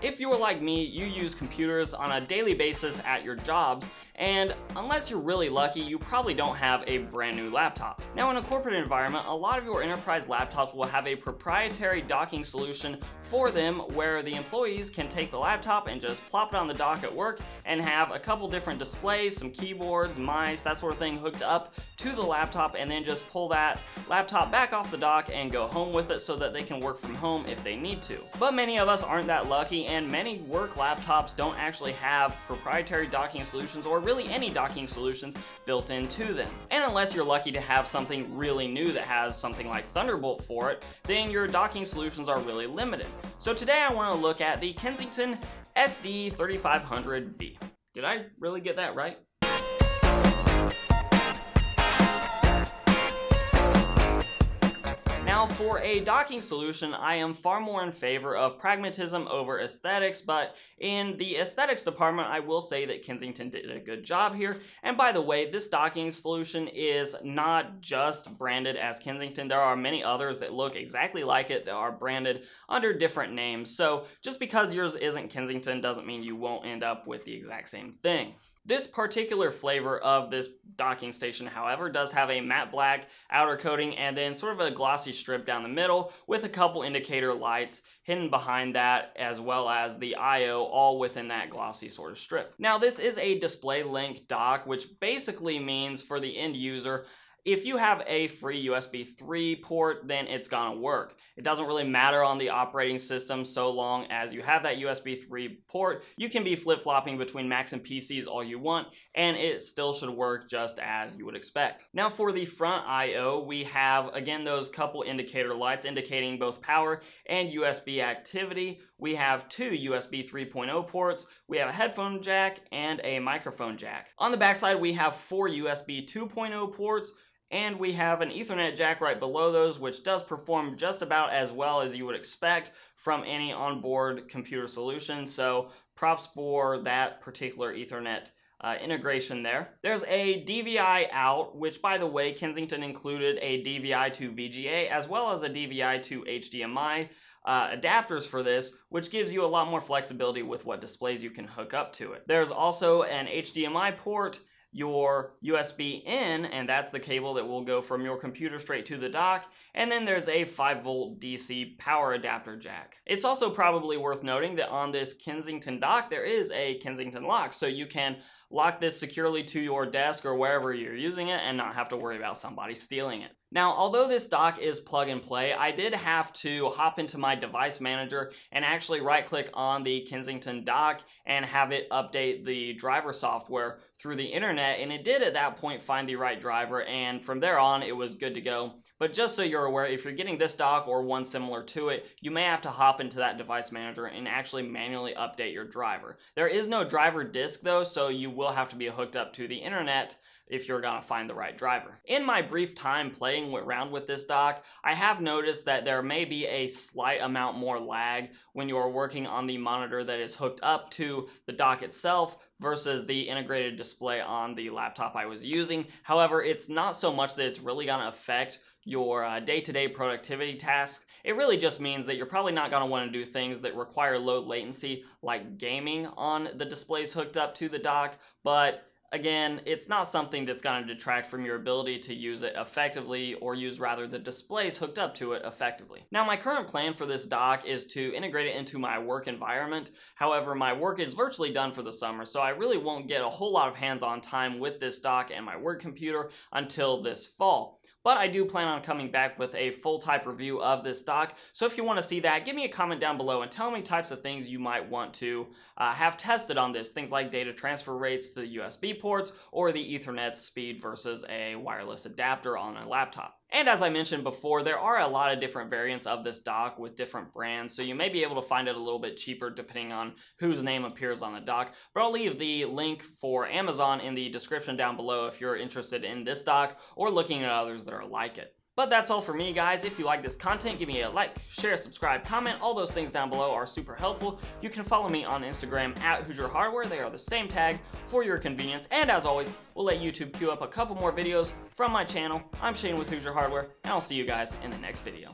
If you're like me, you use computers on a daily basis at your jobs, and unless you're really lucky, you probably don't have a brand new laptop. Now, in a corporate environment, a lot of your enterprise laptops will have a proprietary docking solution for them where the employees can take the laptop and just plop it on the dock at work and have a couple different displays, some keyboards, mice, that sort of thing hooked up to the laptop, and then just pull that laptop back off the dock and go home with it so that they can work from home if they need to. But many of us aren't that lucky, and many work laptops don't actually have proprietary docking solutions or really any docking solutions built into them. And unless you're lucky to have something really new that has something like Thunderbolt for it, then your docking solutions are really limited. So today I want to look at the Kensington SD3500v. Did I really get that right? Now, for a docking solution, I am far more in favor of pragmatism over aesthetics, but in the aesthetics department, I will say that Kensington did a good job here. And by the way, this docking solution is not just branded as Kensington. There are many others that look exactly like it that are branded under different names. So just because yours isn't Kensington doesn't mean you won't end up with the exact same thing. This particular flavor of this docking station, however, does have a matte black outer coating and then sort of a glossy strip down the middle with a couple indicator lights hidden behind that, as well as the I/O all within that glossy sort of strip. Now, this is a display link dock, which basically means for the end user, if you have a free USB 3 port, then it's gonna work. It doesn't really matter on the operating system so long as you have that USB 3 port. You can be flip-flopping between Macs and PCs all you want, and it still should work just as you would expect. Now, for the front I/O, we have, again, those couple indicator lights indicating both power and USB activity. We have two USB 3.0 ports, we have a headphone jack, and a microphone jack. On the backside, we have four USB 2.0 ports, and we have an Ethernet jack right below those, which does perform just about as well as you would expect from any onboard computer solution. So props for that particular Ethernet integration there. There's a DVI out, which, by the way, Kensington included a DVI to VGA as well as a DVI to HDMI adapters for this, which gives you a lot more flexibility with what displays you can hook up to it. There's also an HDMI port, your USB in, and that's the cable that will go from your computer straight to the dock, and then there's a 5-volt DC power adapter jack. It's also probably worth noting that on this Kensington dock there is a Kensington lock, so you can lock this securely to your desk or wherever you're using it and not have to worry about somebody stealing it. Now, although this dock is plug and play, I did have to hop into my device manager and actually right-click on the Kensington dock and have it update the driver software through the internet, and it did at that point find the right driver, and from there on it was good to go. But just so you're aware, if you're getting this dock or one similar to it, you may have to hop into that device manager and actually manually update your driver. There is no driver disk though, so you will have to be hooked up to the internet if you're gonna find the right driver. In my brief time playing around with this dock, I have noticed that there may be a slight amount more lag when you are working on the monitor that is hooked up to the dock itself versus the integrated display on the laptop I was using. However, it's not so much that it's really gonna affect your day-to-day productivity tasks. It really just means that you're probably not going to want to do things that require low latency like gaming on the displays hooked up to the dock, but again, it's not something that's going to detract from your ability to use it effectively, or use rather the displays hooked up to it effectively. Now, my current plan for this dock is to integrate it into my work environment. However, my work is virtually done for the summer, so I really won't get a whole lot of hands-on time with this dock and my work computer until this fall. But I do plan on coming back with a full type review of this dock, so if you want to see that, give me a comment down below and tell me types of things you might want to have tested on this. Things like data transfer rates to the USB ports, or the Ethernet speed versus a wireless adapter on a laptop. And as I mentioned before, there are a lot of different variants of this dock with different brands, so you may be able to find it a little bit cheaper depending on whose name appears on the dock. But I'll leave the link for Amazon in the description down below if you're interested in this dock or looking at others that are like it. But that's all for me, guys. If you like this content, give me a like, share, subscribe, comment. All those things down below are super helpful. You can follow me on Instagram at Hoosier Hardware. They are the same tag for your convenience. And as always, we'll let YouTube queue up a couple more videos from my channel. I'm Shane with Hoosier Hardware, and I'll see you guys in the next video.